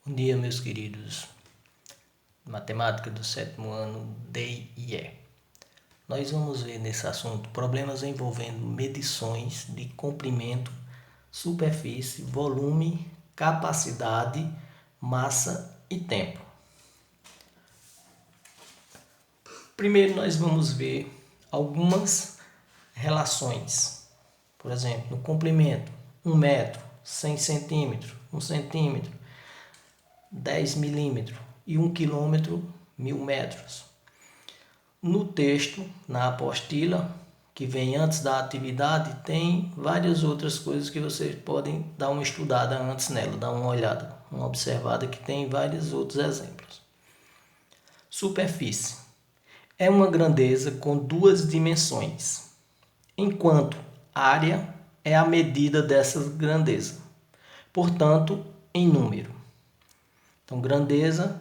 Bom dia, meus queridos. Matemática do 7º ano D e E. Nós vamos ver nesse assunto problemas envolvendo medições de comprimento, superfície, volume, capacidade, massa e tempo. Primeiro nós vamos ver algumas relações. Por exemplo, no comprimento, 1 metro, 100 centímetros, 1 centímetro, 10 milímetros e 1 quilômetro, 1000 metros. No texto, na apostila, que vem antes da atividade, tem várias outras coisas que vocês podem dar uma estudada antes nela, dar uma olhada, uma observada, que tem vários outros exemplos. Superfície é uma grandeza com duas dimensões, enquanto área é a medida dessa grandeza, portanto, em número. Então, grandeza,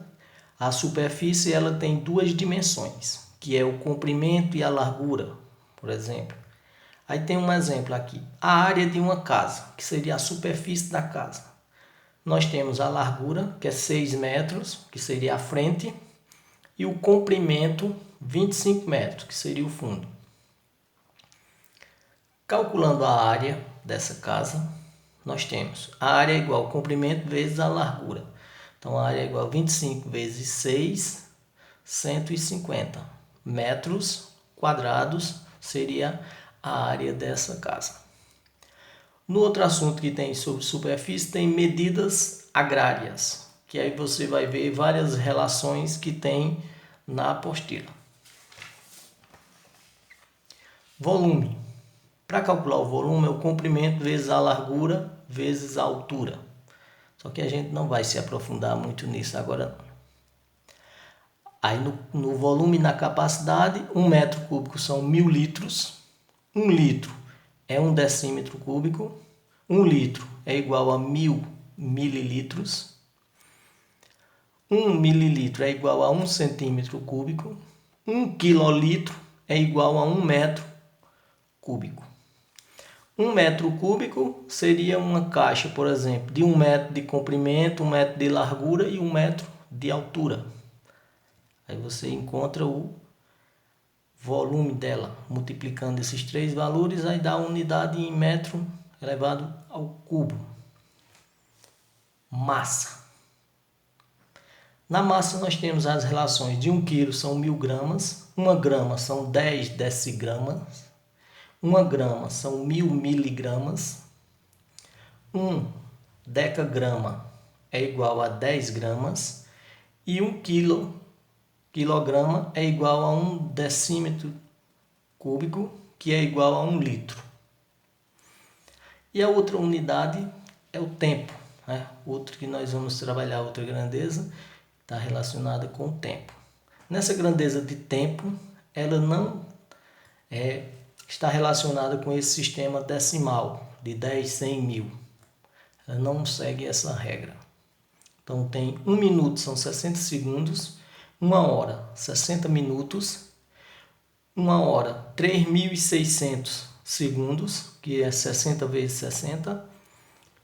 a superfície ela tem duas dimensões, que é o comprimento e a largura, por exemplo. Aí tem um exemplo aqui, a área de uma casa, que seria a superfície da casa. Nós temos a largura, que é 6 metros, que seria a frente, e o comprimento, 25 metros, que seria o fundo. Calculando a área dessa casa, nós temos a área é igual ao comprimento vezes a largura. Então, a área é igual a 25 vezes 6, 150 metros quadrados seria a área dessa casa. No outro assunto que tem sobre superfície, tem medidas agrárias, que aí você vai ver várias relações que tem na apostila. Volume. Para calcular o volume é o comprimento vezes a largura vezes a altura. Só que a gente não vai se aprofundar muito nisso agora. Aí no volume e na capacidade, 1 metro cúbico são 1000 litros. 1 litro é 1 decímetro cúbico. 1 litro é igual a 1000 mililitros. 1 mililitro é igual a 1 centímetro cúbico. 1 quilolitro é igual a 1 metro cúbico. 1 metro cúbico seria uma caixa, por exemplo, de 1 metro de comprimento, 1 metro de largura e 1 metro de altura. Aí você encontra o volume dela, multiplicando esses três valores, aí dá a unidade em metro elevado ao cubo. Massa. Na massa nós temos as relações de 1 quilo são 1000 gramas, 1 grama são 10 decigramas, 1 grama são 1000 miligramas, 1 decagrama é igual a 10 gramas e 1 quilograma é igual a 1 decímetro cúbico, que é igual a 1 litro. E a outra unidade é o tempo, né? Outro que nós vamos trabalhar, outra grandeza, está relacionada com o tempo. Nessa grandeza de tempo, ela não está relacionada com esse sistema decimal de 10, 100, 1000. Ela não segue essa regra. Então tem 1 minuto são 60 segundos, 1 hora 60 minutos, 1 hora 3600 segundos, que é 60 vezes 60,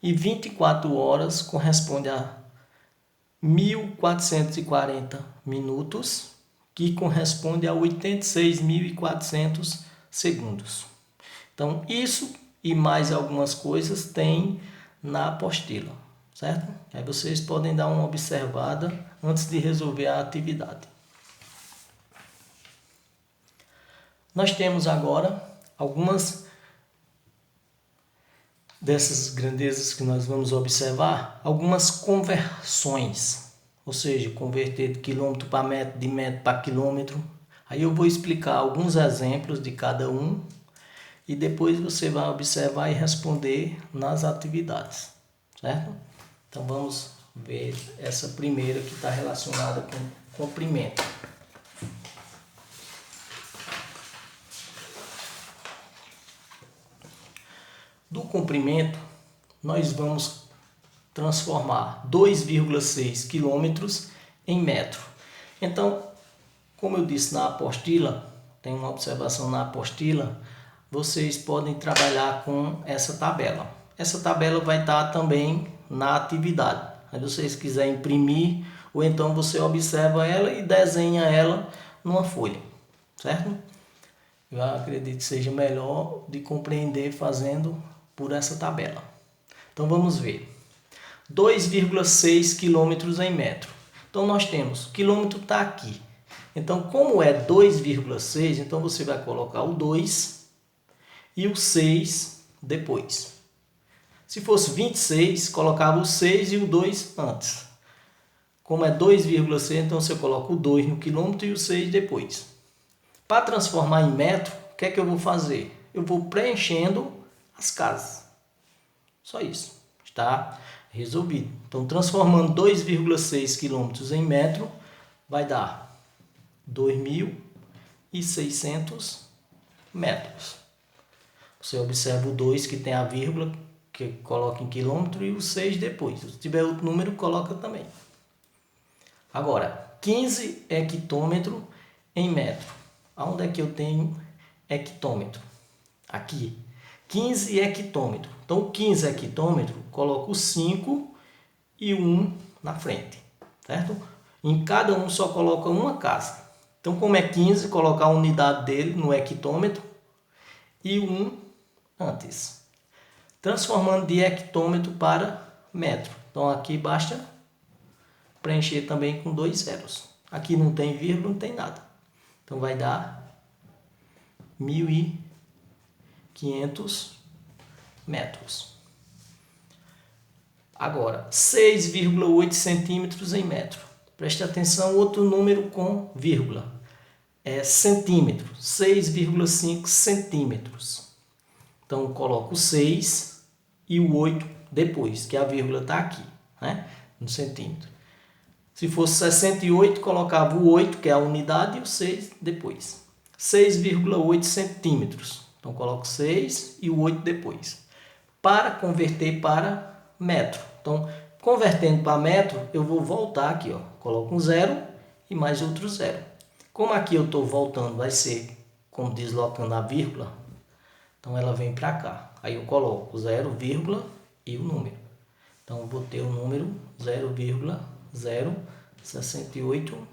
e 24 horas corresponde a 1440 minutos, que corresponde a 86.400 segundos. Então, isso e mais algumas coisas tem na apostila, certo? Aí vocês podem dar uma observada antes de resolver a atividade. Nós temos agora algumas dessas grandezas que nós vamos observar, algumas conversões, ou seja, converter de quilômetro para metro, de metro para quilômetro. Aí eu vou explicar alguns exemplos de cada um e depois você vai observar e responder nas atividades, certo? Então vamos ver essa primeira que está relacionada com comprimento. Do comprimento, nós vamos transformar 2,6 quilômetros em metro. Então, como eu disse na apostila, tem uma observação na apostila, vocês podem trabalhar com essa tabela. Essa tabela vai estar também na atividade. Aí você, se quiser imprimir, ou então você observa ela e desenha ela numa folha, certo? Eu acredito que seja melhor de compreender fazendo por essa tabela. Então vamos ver. 2,6 quilômetros em metro. Então nós temos, o quilômetro está aqui. Então como é 2,6, então você vai colocar o 2 e o 6 depois. Se fosse 26, colocava o 6 e o 2 antes. Como é 2,6, então você coloca o 2 no quilômetro e o 6 depois. Para transformar em metro, o que é que eu vou fazer? Eu vou preenchendo as casas. Só isso. Está resolvido. Então, transformando 2,6 quilômetros em metro, vai dar 2.600 metros. Você observa o 2 que tem a vírgula, que coloca em quilômetro, e o 6 depois. Se tiver outro número, coloca também. Agora, 15 hectômetro em metro. Aonde é que eu tenho hectômetro? Aqui. 15 hectômetro. Então, 15 hectômetro, coloco o 5 e o 1 na frente. Certo? Em cada um só coloca uma casa. Então, como é 15, colocar a unidade dele no hectômetro e o 1 antes. Transformando de hectômetro para metro. Então, aqui basta preencher também com 2 zeros. Aqui não tem vírgula, não tem nada. Então, vai dar 1.500 metros. Agora, 6,8 centímetros em metro. Preste atenção, outro número com vírgula. É centímetro, 6,5 centímetros. Então, coloco o 6 e o 8 depois, que a vírgula está aqui, né? No centímetro. Se fosse 68, colocava o 8, que é a unidade, e o 6 depois. 6,8 centímetros. Então, coloco 6 e o 8 depois. Para converter para metro. Então, convertendo para metro, eu vou voltar aqui, ó. Coloco um 0 e mais outro 0. Como aqui eu estou voltando, vai ser como deslocando a vírgula. Então, ela vem para cá. Aí eu coloco 0, e o número. Então, eu botei o número 0,068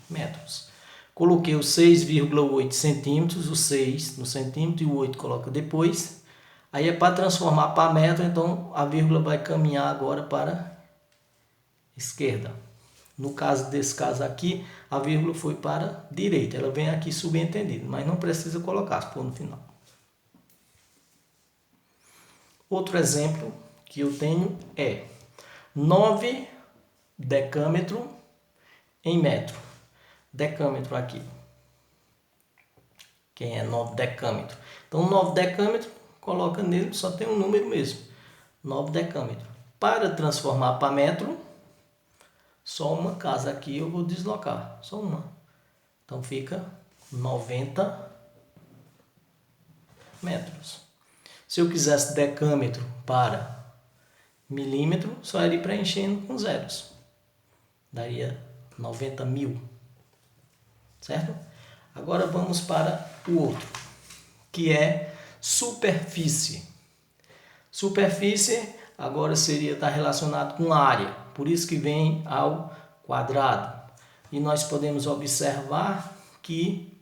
metros. Coloquei os 6,8 centímetros, o 6 no centímetro e o 8 coloca depois. Aí é para transformar para metro, então a vírgula vai caminhar agora para a esquerda. No caso desse caso aqui, a vírgula foi para a direita. Ela vem aqui subentendida, mas não precisa colocar, se for no final. Outro exemplo que eu tenho é 9 decâmetro em metro. Decâmetro aqui. Quem é 9 decâmetro? Então, 9 decâmetro, coloca nele, só tem um número mesmo. 9 decâmetro. Para transformar para metro, só uma casa aqui eu vou deslocar. Só uma. Então, fica 90 metros. Se eu quisesse decâmetro para milímetro, só iria preenchendo com zeros. Daria 90.000. Certo? Agora vamos para o outro, que é superfície. Superfície agora seria estar relacionado com área, por isso que vem ao quadrado. E nós podemos observar que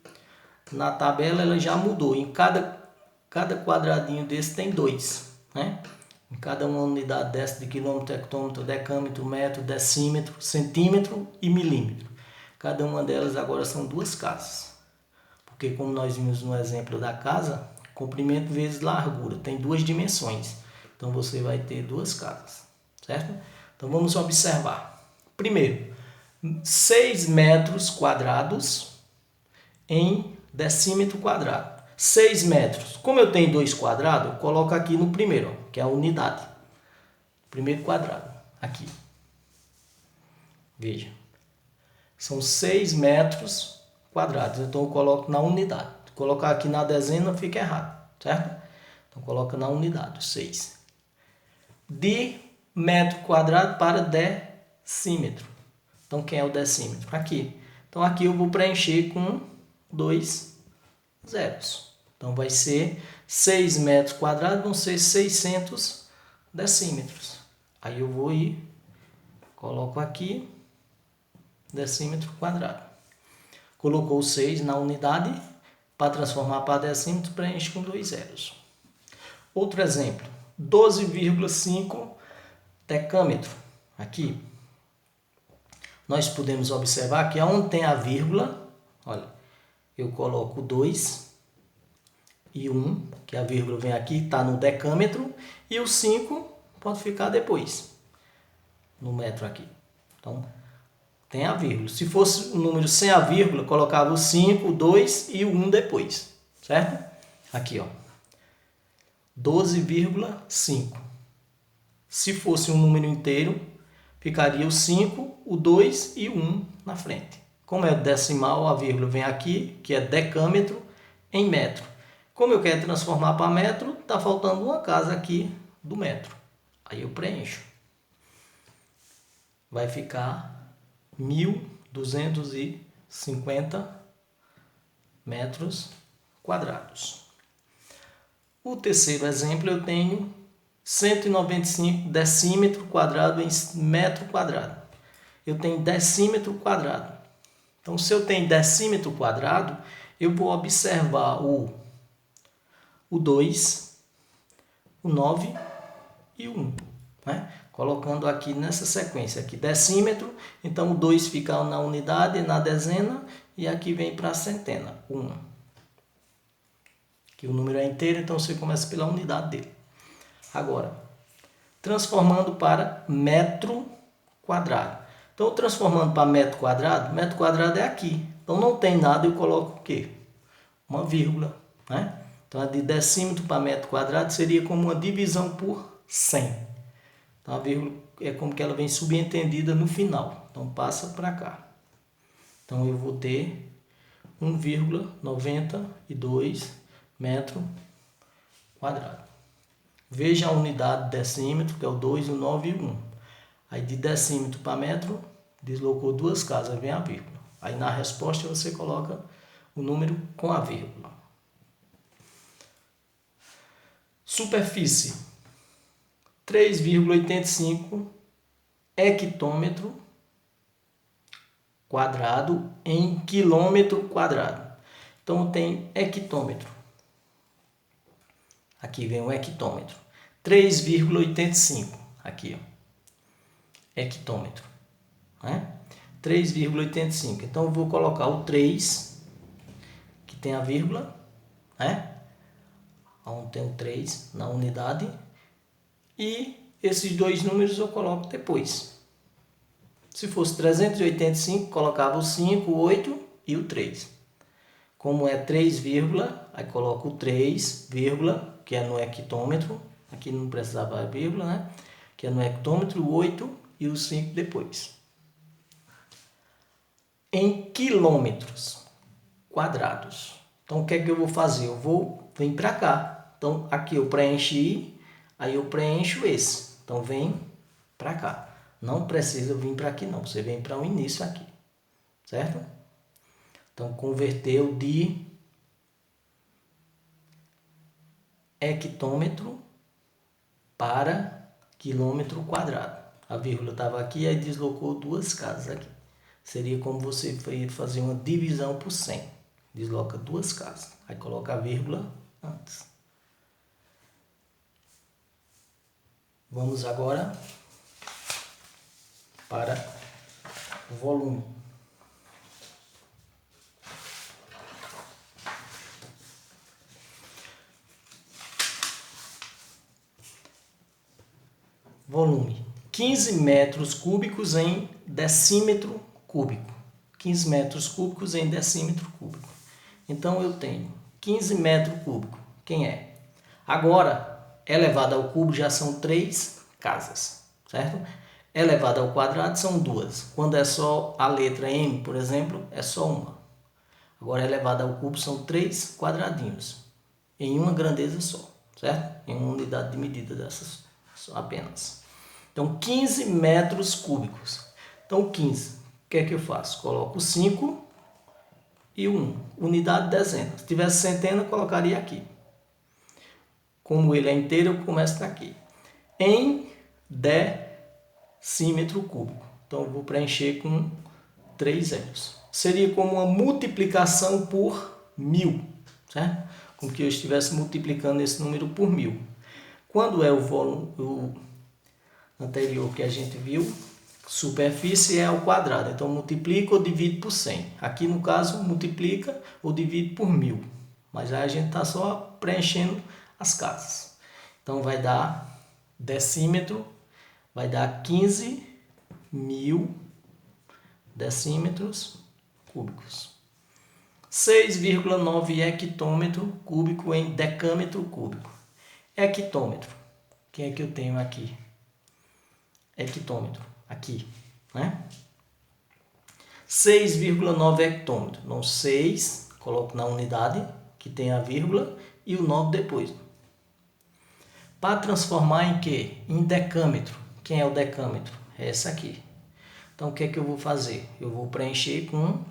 na tabela ela já mudou. Em cada quadradinho desse tem 2, né? Em cada uma unidade dessa de quilômetro, hectômetro, decâmetro, metro, decímetro, centímetro e milímetro. Cada uma delas agora são 2 casas. Porque como nós vimos no exemplo da casa, comprimento vezes largura, tem 2 dimensões. Então você vai ter 2 casas, certo? Então vamos observar. Primeiro, 6 metros quadrados em decímetro quadrado. 6 metros. Como eu tenho 2 quadrados, eu coloco aqui no primeiro, que é a unidade. Primeiro quadrado, aqui. Veja. São 6 metros quadrados. Então, eu coloco na unidade. Se colocar aqui na dezena, fica errado, certo? Então, coloca na unidade, 6. De metro quadrado para decímetro. Então, quem é o decímetro? Aqui. Então, aqui eu vou preencher com 2 zeros. Então, vai ser 6 metros quadrados, vão ser 600 decímetros. Aí eu vou ir Coloco aqui, decímetro quadrado. Colocou 6 na unidade, para transformar para decímetro, preenche com 2 zeros. Outro exemplo, 12,5 decâmetro. Aqui, nós podemos observar que onde tem a vírgula, olha, eu coloco 2 e 1, que a vírgula vem aqui, está no decâmetro, e o 5 pode ficar depois, no metro aqui. Então, tem a vírgula. Se fosse um número sem a vírgula, colocava o 5, o 2 e o 1 depois, certo? Aqui, ó, 12,5. Se fosse um número inteiro, ficaria o 5, o 2 e o 1 na frente. Como é decimal, a vírgula vem aqui, que é decâmetro, em metro. Como eu quero transformar para metro, está faltando uma casa aqui do metro. Aí eu preencho. Vai ficar 1.250 metros quadrados. O terceiro exemplo, eu tenho 195 decímetro quadrado em metro quadrado. Eu tenho decímetro quadrado. Então, se eu tenho decímetro quadrado, eu vou observar o 2, o 9 e o 1. Né? Colocando aqui nessa sequência aqui, decímetro, então o 2 fica na unidade, na dezena, e aqui vem para a centena, 1. Que o número é inteiro, então você começa pela unidade dele. Agora, transformando para metro quadrado. Então, transformando para metro quadrado é aqui. Então, não tem nada, eu coloco o quê? Uma vírgula, né? Então, a de decímetro para metro quadrado seria como uma divisão por 100. Então, a vírgula é como que ela vem subentendida no final. Então, passa para cá. Então, eu vou ter 1,92 metro quadrado. Veja a unidade de decímetro, que é o 2, o 9 e o 1. Aí, de decímetro para metro, deslocou 2 casas, vem a vírgula. Aí, na resposta, você coloca o número com a vírgula. Superfície, 3,85 hectômetro quadrado em quilômetro quadrado. Então, tem hectômetro. Aqui vem o hectômetro. 3,85. Aqui, ó. Hectômetro. Né? 3,85. Então, eu vou colocar o 3, que tem a vírgula, né? Onde tem o 3 na unidade. E esses dois números eu coloco depois. Se fosse 385, colocava o 5, o 8 e o 3. Como é 3, aí coloco o 3, que é no hectômetro. Aqui não precisava vírgula, né? Que é no hectômetro, o 8 e o 5 depois. Em quilômetros quadrados. Então, o que é que eu vou fazer? Eu vou vir para cá. Então, aqui eu preenchi, aí eu preencho esse. Então, vem para cá. Não precisa vir para aqui, não. Você vem para o início aqui. Certo? Então, converteu de hectômetro para quilômetro quadrado. A vírgula estava aqui, aí deslocou 2 casas aqui. Seria como você fazer uma divisão por 100. Desloca 2 casas. Aí coloca a vírgula antes. Vamos agora para o volume. Volume, 15 metros cúbicos em decímetro cúbico. 15 metros cúbicos em decímetro cúbico. Então, eu tenho 15 metros cúbicos. Quem é? Agora, elevado ao cubo já são 3 casas, certo? Elevado ao quadrado são 2. Quando é só a letra M, por exemplo, é só uma. Agora, elevado ao cubo são 3 quadradinhos. Em uma grandeza só, certo? Em uma unidade de medida dessas apenas. Então, 15 metros cúbicos. Então, 15. O que é que eu faço? Coloco 5 e 1. Unidade de dezena. Se tivesse centena, eu colocaria aqui. Como ele é inteiro, eu começo daqui. Em decímetro cúbico. Então, eu vou preencher com 3 zeros. Seria como uma multiplicação por 1000, certo? Como que eu estivesse multiplicando esse número por 1000. Quando é o volume anterior que a gente viu, superfície é ao quadrado. Então, multiplica ou divide por 100. Aqui, no caso, multiplica ou divide por 1000. Mas aí a gente está só preenchendo as casas. Então, vai dar decímetro, vai dar 15.000 decímetros cúbicos. 6,9 hectômetro cúbico em decâmetro cúbico. Hectômetro. Quem é que eu tenho aqui? Hectômetro. Aqui, né? 6,9 hectômetro. Então, 6, coloco na unidade, que tem a vírgula, e o 9 depois. Para transformar em quê? Em decâmetro. Quem é o decâmetro? É essa aqui. Então, o que é que eu vou fazer? Eu vou preencher com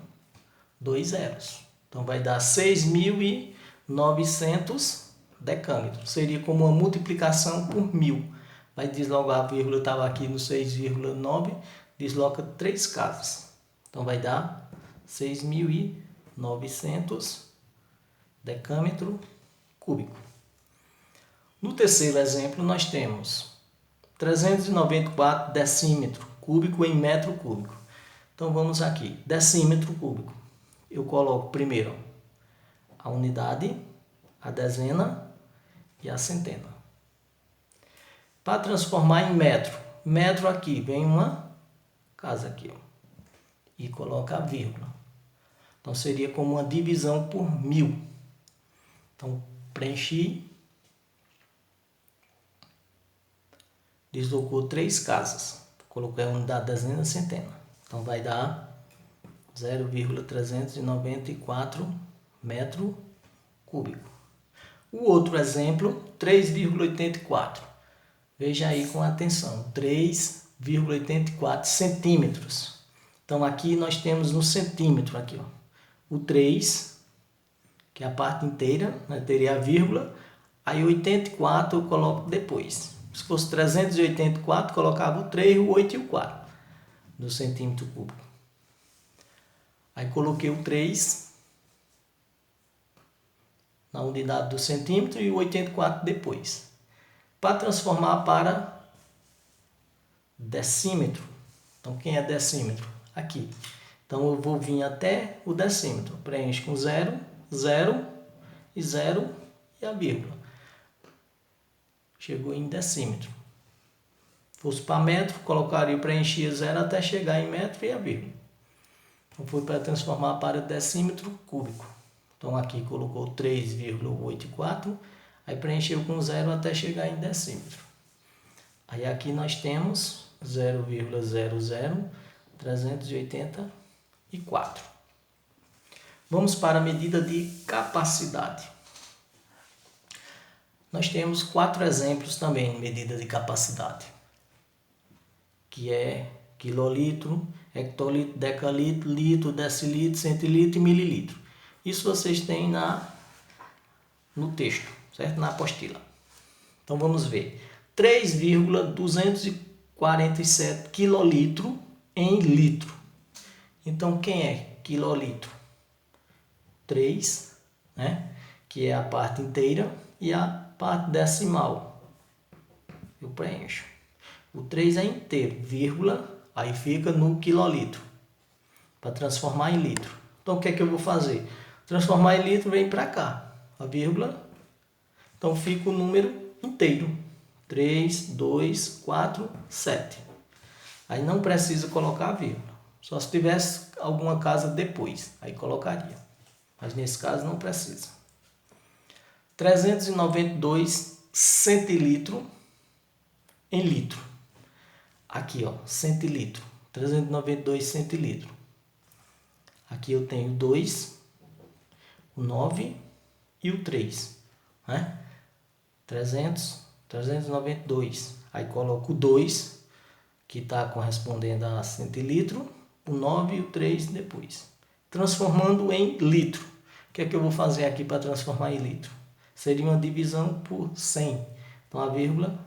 2 zeros. Então, vai dar 6.900 decâmetros. Seria como uma multiplicação por 1000. Vai deslocar a vírgula, estava aqui no 6,9, desloca 3 casas. Então, vai dar 6.900 decâmetro cúbico. No terceiro exemplo, nós temos 394 decímetro cúbico em metro cúbico. Então, vamos aqui. Decímetro cúbico. Eu coloco primeiro a unidade, a dezena e a centena. Para transformar em metro. Metro aqui, vem uma casa aqui, ó, e coloca a vírgula. Então, seria como uma divisão por 1000. Então, preenchi. Deslocou 3 casas. Coloquei a unidade, dezena e centena. Então, vai dar 0,394 metro cúbico. O outro exemplo, 3,84. Veja aí com atenção, 3,84 centímetros. Então, aqui nós temos no centímetro, aqui, ó, o 3, que é a parte inteira, né, teria a vírgula, aí 84 eu coloco depois. Se fosse 384, colocava o 3, o 8 e o 4 do centímetro cúbico. Aí coloquei o 3 na unidade do centímetro e o 84 depois. Para transformar para decímetro. Então, quem é decímetro? Aqui. Então, eu vou vir até o decímetro. Preencho com 0, 0 e 0 e a vírgula. Chegou em decímetro. Fosse para metro, colocaria e preenchia 0 até chegar em metro e a vírgula. Então, foi para transformar para decímetro cúbico. Então, aqui colocou 3,84, aí preencheu com 0 até chegar em decímetro. Aí aqui nós temos 0,00384. Vamos para a medida de capacidade. Nós temos 4 exemplos também em medida de capacidade, que é quilolitro, hectolitro, decalitro, litro, decilitro, centilitro e mililitro. Isso vocês têm no texto, certo? Na apostila. Então vamos ver. 3,247 quilolitro em litro. Então quem é quilolitro? 3, né? Que é a parte inteira, e a parte decimal. Eu preencho. O 3 é inteiro, vírgula, aí fica no quilolitro, para transformar em litro. Então, o que é que eu vou fazer? Transformar em litro, vem para cá, a vírgula. Então, fica o número inteiro. 3, 2, 4, 7. Aí não precisa colocar a vírgula. Só se tivesse alguma casa depois, aí colocaria. Mas nesse caso não precisa. 392 centilitro em litro. Aqui, ó, centilitro. 392 centilitro. Aqui eu tenho 2, o 9 e o 3, né? 392. Aí coloco o 2, que está correspondendo a centilitro, o 9 e o 3 depois. Transformando em litro. O que é que eu vou fazer aqui para transformar em litro? Seria uma divisão por 100. Então, a vírgula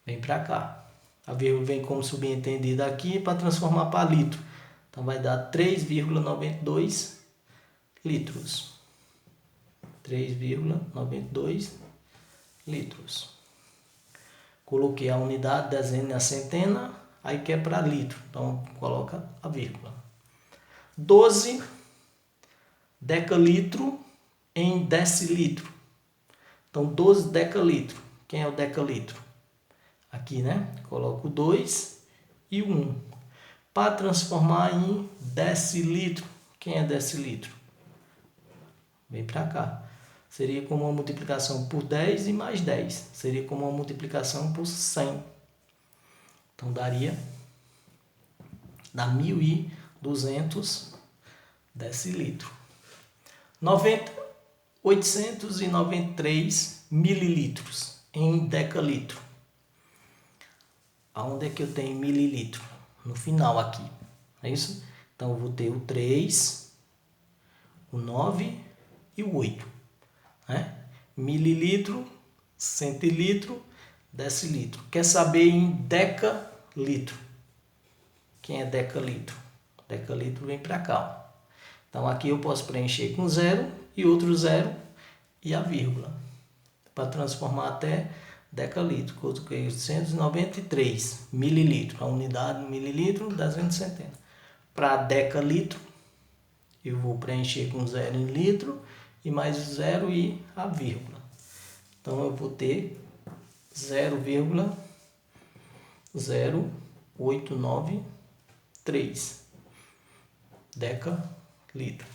vem para cá. A vírgula vem como subentendida aqui para transformar para litro. Então vai dar 3,92 litros. 3,92 litros. Coloquei a unidade, desenho a centena, aí que é para litro. Então coloca a vírgula. 12 decalitro em decilitro. Então 12 decalitro. Quem é o decalitro? Aqui, né? Coloco o 2 e o 1. Para transformar em decilitro. Quem é decilitro? Vem para cá. Seria como uma multiplicação por 10 e mais 10. Seria como uma multiplicação por 100. Então daria 1.200 decilitros. 893 mililitros em decalitro. Aonde é que eu tenho mililitro? No final aqui. É isso? Então eu vou ter o 3, o 9 e o 8. Né? Mililitro, centilitro, decilitro. Quer saber em decalitro? Quem é decalitro? Decalitro vem para cá. Então aqui eu posso preencher com 0 e outro 0 e a vírgula. Para transformar até decalitro. Coloquei 893 mililitros. A unidade mililitro, desenho de centena. Para decalitro, eu vou preencher com 0 em litro e mais 0 e a vírgula. Então eu vou ter 0,0893 decalitro.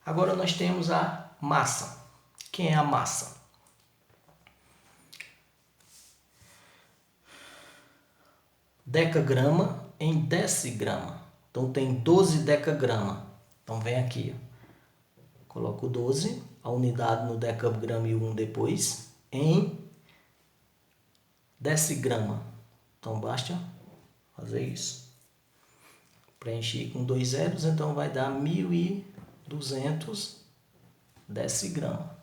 Agora nós temos a massa. Quem é a massa? Decagrama em decigrama. Então tem 12 decagrama. Então vem aqui. Coloco 12, a unidade no decagrama e o 1 depois, em decigrama. Então basta fazer isso. Preenchi com 2 zeros, então vai dar 1.200 decigrama.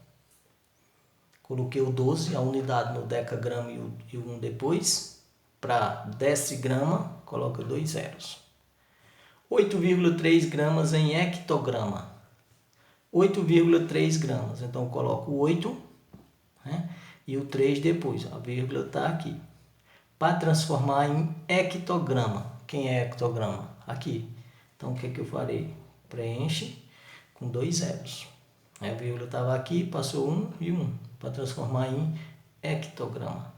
Coloquei o 12, a unidade no decagrama e o 1 depois. Para decigrama, coloca 2 zeros. 8,3 gramas em hectograma. 8,3 gramas. Então, coloco o 8, né? E o 3 depois. A vírgula está aqui. Para transformar em hectograma. Quem é hectograma? Aqui. Então, o que é que eu farei? Preenche com 2 zeros. A vírgula estava aqui, passou 1 e 1. Para transformar em hectograma.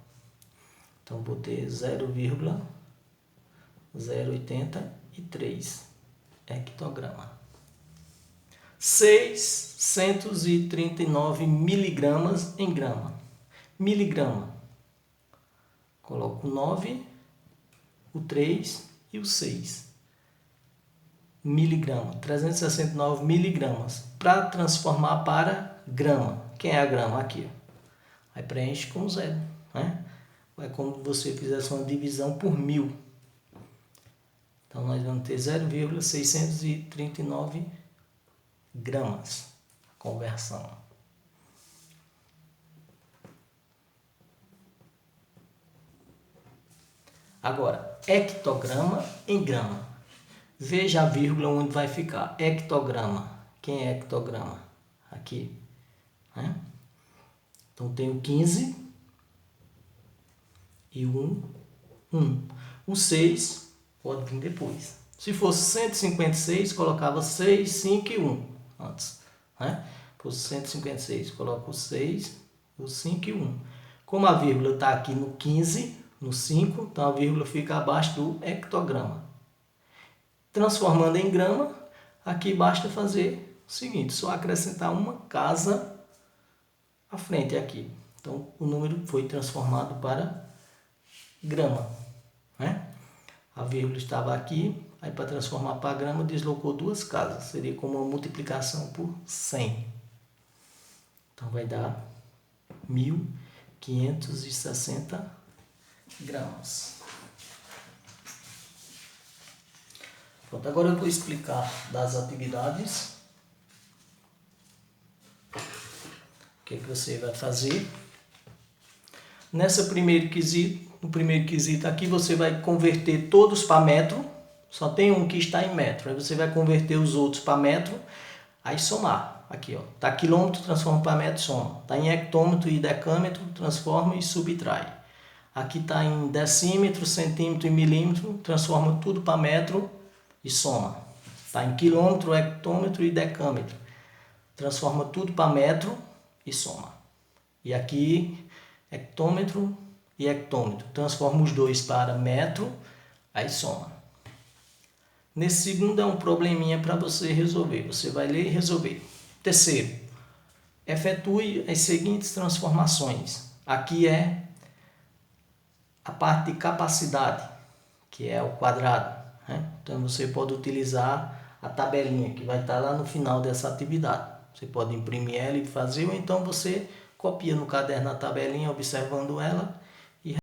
Então, vou ter 0,083 hectograma. 639 miligramas em grama. Miligrama. Coloco o 9, o 3 e o 6. Miligrama. 369 miligramas. Para transformar para grama. Quem é a grama? Aqui. Aí preenche com 0. Né? É como se você fizesse uma divisão por 1000. Então, nós vamos ter 0,639 gramas. Conversão. Agora, hectograma em grama. Veja a vírgula onde vai ficar. Hectograma. Quem é hectograma? Aqui. Né? Então, tenho 15 e 1. O 6 pode vir depois. Se fosse 156, colocava 6, 5 e 1 antes. Né? Se fosse 156, coloco o 6, o 5 e 1. Como a vírgula está aqui no 15, no 5, então a vírgula fica abaixo do hectograma. Transformando em grama, aqui basta fazer o seguinte, só acrescentar uma casa à frente aqui. Então o número foi transformado para grama. Né? A vírgula estava aqui, aí para transformar para grama deslocou 2 casas, seria como uma multiplicação por 100. Então vai dar 1.560 gramas. Pronto, agora eu vou explicar das atividades. O que você vai fazer? No primeiro quesito aqui você vai converter todos para metro, só tem um que está em metro, aí você vai converter os outros para metro, aí somar. Aqui, ó, tá quilômetro, transforma para metro, soma. Tá em hectômetro e decâmetro, transforma e subtrai. Aqui tá em decímetro, centímetro e milímetro, transforma tudo para metro e soma. Tá em quilômetro, hectômetro e decâmetro, transforma tudo para metro e soma. E aqui, hectômetro e hectômetro, transforma os dois para metro, aí soma. Nesse segundo é um probleminha para você resolver. Você vai ler e resolver. Terceiro, efetue as seguintes transformações. Aqui é a parte de capacidade, que é o quadrado, né? Então você pode utilizar a tabelinha que vai estar lá no final dessa atividade. Você pode imprimir ela e fazer, ou então você copia no caderno a tabelinha observando ela